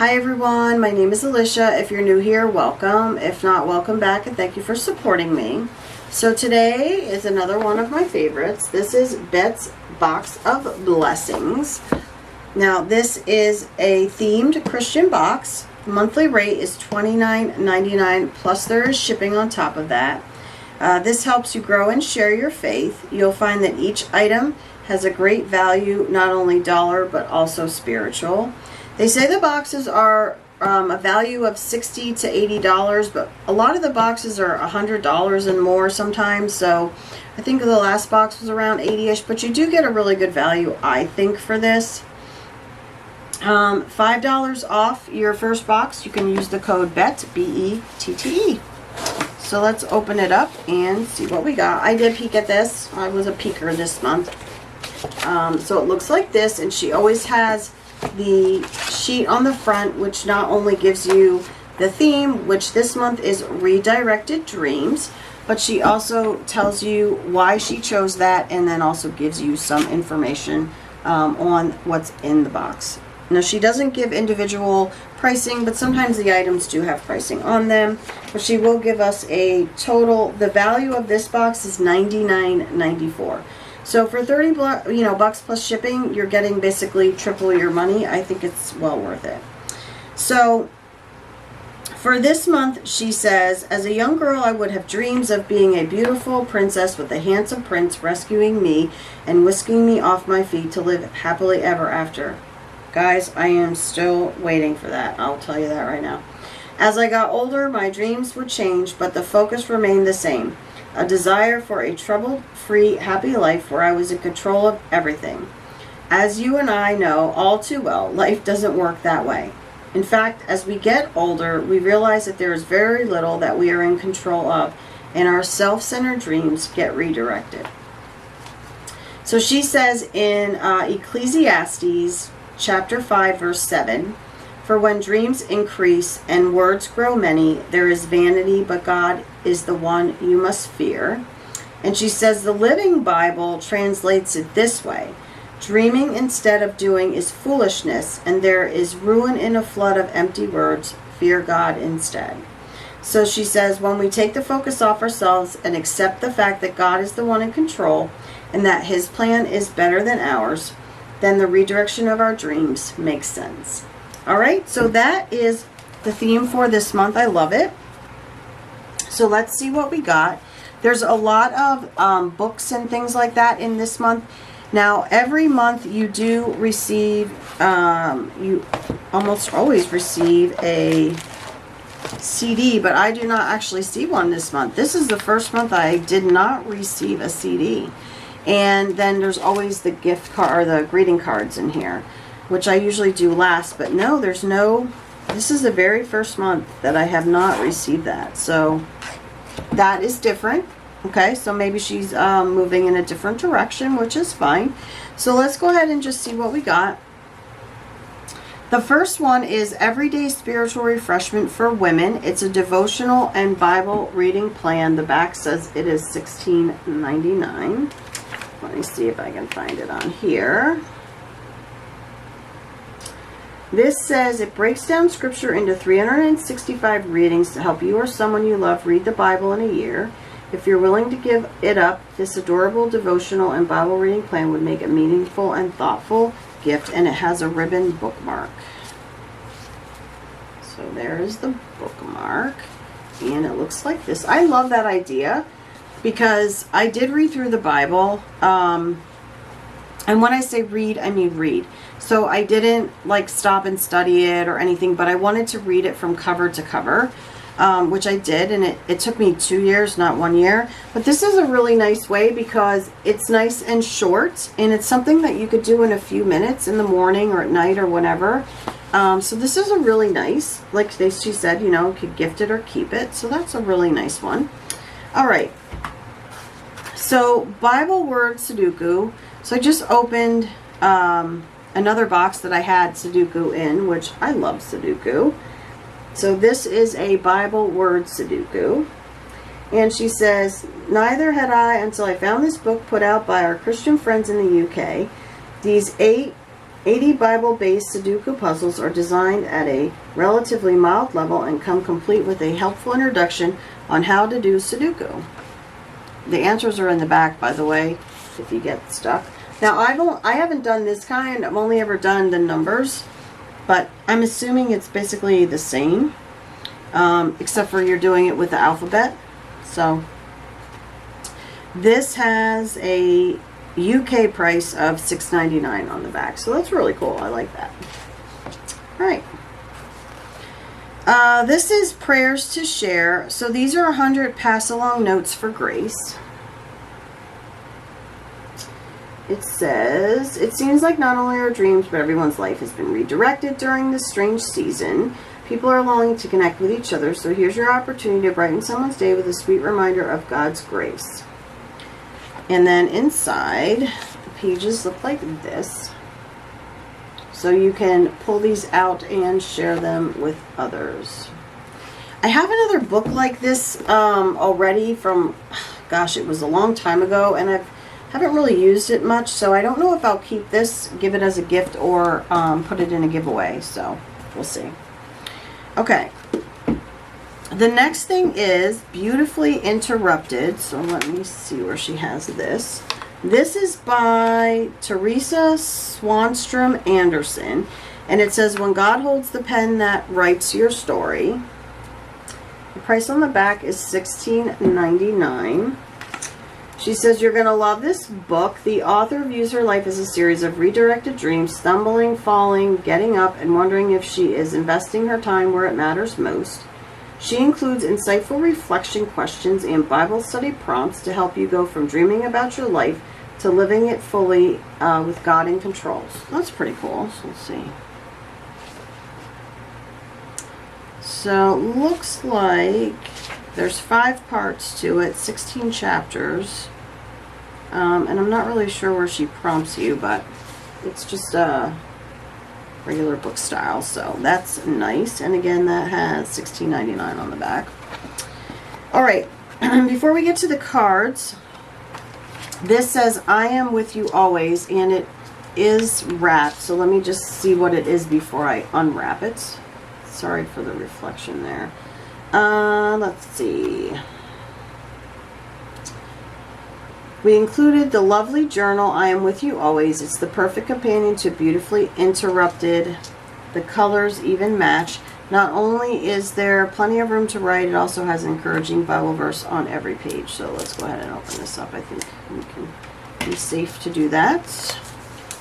Hi everyone, my name is Alicia. If you're new here, welcome. If not, welcome back, and thank you for supporting me. So today is another one of my favorites. This is Bette's Box of Blessings. Now this is a themed Christian box. Monthly rate is $29.99 plus there is shipping on top of that. This helps you grow and share your faith. You'll find that each item has a great value, not only dollar but also spiritual. They say the boxes are a value of $60 to $80, but a lot of the boxes are $100 and more sometimes. So I think the last box was around 80-ish, but you do get a really good value, I think, for this. $5 off your first box. You can use the code Bette, B-E-T-T-E. So let's open it up and see what we got. I did peek at this. I was a peeker this month. So it looks like this, and she always has the sheet on the front, which not only gives you the theme, which this month is Redirected Dreams, but she also tells you why she chose that, and then also gives you some information on what's in the box. Now, she doesn't give individual pricing, but sometimes the items do have pricing on them. But she will give us a total. The value of this box is $99.94. So for 30 bucks plus shipping, you're getting basically triple your money. I think it's well worth it. So for this month, she says, as a young girl, I would have dreams of being a beautiful princess with a handsome prince rescuing me and whisking me off my feet to live happily ever after. Guys, I am still waiting for that. I'll tell you that right now. As I got older, my dreams would change, but the focus remained the same. A desire for a trouble-free, happy life where I was in control of everything. As you and I know all too well, life doesn't work that way. In fact, as we get older, we realize that there is very little that we are in control of, and our self-centered dreams get redirected. So she says in Ecclesiastes chapter 5, verse 7, for when dreams increase and words grow many, there is vanity, but God is the one you must fear. And she says the Living Bible translates it this way. Dreaming instead of doing is foolishness, and there is ruin in a flood of empty words. Fear God instead. So she says when we take the focus off ourselves and accept the fact that God is the one in control and that his plan is better than ours, then the redirection of our dreams makes sense. All right, so that is the theme for this month. I love it. So let's see what we got. There's a lot of books and things like that in this month. Now, every month you do receive, you almost always receive a CD, but I do not actually see one this month. This is the first month I did not receive a CD. And then there's always the gift card or the greeting cards in here, which I usually do last, but no, there's no, this is the very first month that I have not received that. So that is different. Okay, so maybe she's moving in a different direction, which is fine. So let's go ahead and just see what we got. The first one is Everyday Spiritual Refreshment for Women. It's a devotional and Bible reading plan. The back says it is $16.99. Let me see if I can find it on here. This says it breaks down scripture into 365 readings to help you or someone you love read the Bible in a year. If you're willing to give it up, this adorable devotional and Bible reading plan would make a meaningful and thoughtful gift, and it has a ribbon bookmark. So there is the bookmark, and it looks like this. I love that idea because I did read through the Bible, and when I say read, I mean read. So I didn't like stop and study it or anything, but I wanted to read it from cover to cover, which I did, and it took me 2 years, not 1 year. But this is a really nice way because it's nice and short, and it's something that you could do in a few minutes in the morning or at night or whatever. So this is a really nice, like she said, you know, you could gift it or keep it. So that's a really nice one. All right. So Bible word Sudoku. So I just opened another box that I had Sudoku in, which I love Sudoku. So this is a Bible word Sudoku. And she says, neither had I until I found this book put out by our Christian friends in the UK. These 8 80 Bible-based Sudoku puzzles are designed at a relatively mild level and come complete with a helpful introduction on how to do Sudoku. The answers are in the back, by the way, if you get stuck. Now, I haven't done this kind. I've only ever done the numbers, but I'm assuming it's basically the same, except for you're doing it with the alphabet. So this has a UK price of $6.99 on the back, so that's really cool. I like that. All right. This is prayers to share. So these are 100 pass-along notes for grace. It says, it seems like not only our dreams, but everyone's life has been redirected during this strange season. People are longing to connect with each other, so here's your opportunity to brighten someone's day with a sweet reminder of God's grace. And then inside, the pages look like this. So you can pull these out and share them with others. I have another book like this already from, gosh, it was a long time ago, and I haven't really used it much, so I don't know if I'll keep this, give it as a gift, or put it in a giveaway, so we'll see. Okay. The next thing is Beautifully Interrupted. So let me see where she has this. This is by Teresa Swanstrom Anderson. And it says, when God holds the pen that writes your story. The price on the back is $16.99. She says, you're going to love this book. The author views her life as a series of redirected dreams, stumbling, falling, getting up, and wondering if she is investing her time where it matters most. She includes insightful reflection questions and Bible study prompts to help you go from dreaming about your life to living it fully with God in control. So that's pretty cool. So let's see. So looks like there's 5 parts to it, 16 chapters. And I'm not really sure where she prompts you, but it's just a regular book style, so that's nice. And again, that has $16.99 on the back. All right, before we get to the cards, this says, I am with you always, and it is wrapped. So let me just see what it is before I unwrap it. Sorry for the reflection there. Let's see. We included the lovely journal, I Am With You Always. It's the perfect companion to Beautifully Interrupted. The colors even match. Not only is there plenty of room to write, it also has an encouraging Bible verse on every page. So let's go ahead and open this up. I think we can be safe to do that.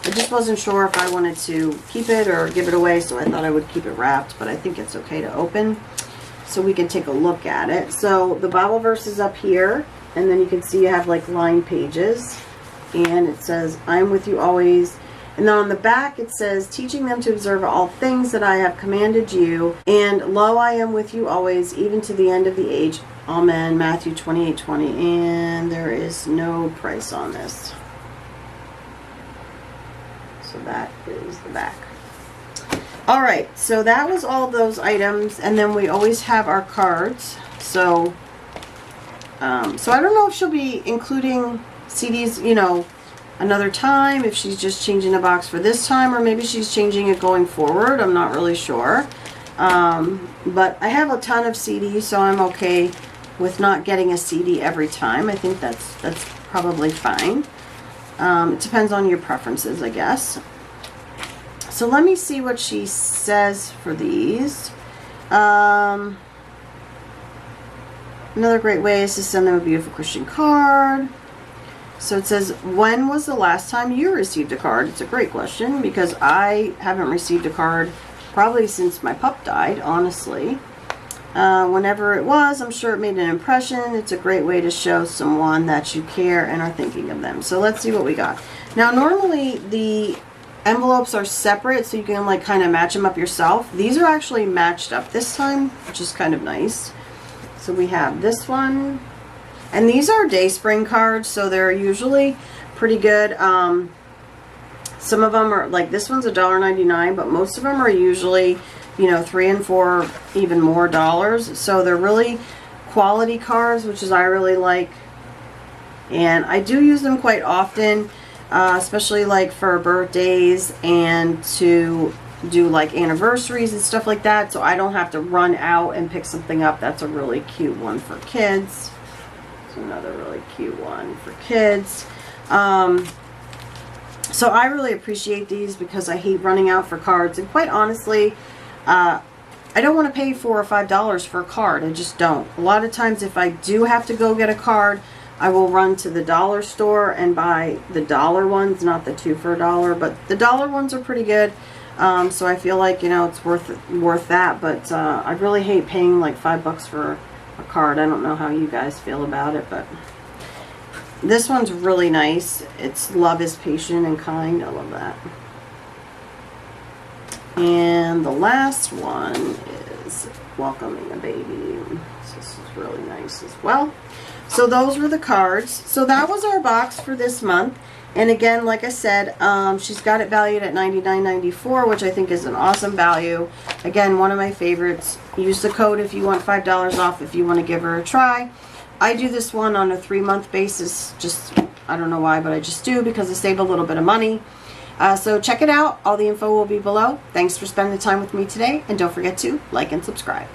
I just wasn't sure if I wanted to keep it or give it away, so I thought I would keep it wrapped, but I think it's okay to open so we can take a look at it. So the Bible verse is up here. And then you can see you have like line pages. And it says, I'm with you always. And then on the back it says, teaching them to observe all things that I have commanded you. And lo, I am with you always, even to the end of the age. Amen. Matthew 28:20. And there is no price on this. So that is the back. All right. So that was all those items. And then we always have our cards. So I don't know if she'll be including CDs, you know, another time, if she's just changing the box for this time, or maybe she's changing it going forward. I'm not really sure. But I have a ton of CDs, so I'm okay with not getting a CD every time. I think that's probably fine. It depends on your preferences, I guess. So let me see what she says for these. Another great way is to send them a beautiful Christian card. So it says, when was the last time you received a card? It's a great question because I haven't received a card probably since my pup died, honestly. Whenever it was, I'm sure it made an impression. It's a great way to show someone that you care and are thinking of them. So let's see what we got. Now, normally the envelopes are separate, so you can like kind of match them up yourself. These are actually matched up this time, which is kind of nice. So we have this one, and these are Dayspring cards, so they're usually pretty good. Some of them are, like this one's $1.99, but most of them are usually, you know, $3 and $4, even more dollars. So they're really quality cards, which is I really like, and I do use them quite often. especially like for birthdays and to do like anniversaries and stuff like that, so I don't have to run out and pick something up. That's a really cute one for kids. It's another really cute one for kids. So I really appreciate these because I hate running out for cards, and quite honestly, I don't want to pay $4 or $5 for a card. I just don't. A lot of times if I do have to go get a card, I will run to the dollar store and buy the dollar ones, not the 2 for $1, but the dollar ones are pretty good. So I feel like, you know, it's worth that, but I really hate paying like $5 for a card. I don't know how you guys feel about it, but this one's really nice. It's love is patient and kind. I love that. And the last one is welcoming a baby. So this is really nice as well. So those were the cards. So that was our box for this month. And again, like I said, she's got it valued at $99.94, which I think is an awesome value. Again, one of my favorites. Use the code if you want $5 off if you want to give her a try. I do this one on a 3-month basis. Just, I don't know why, but I just do because I save a little bit of money. So check it out. All the info will be below. Thanks for spending the time with me today. And don't forget to like and subscribe.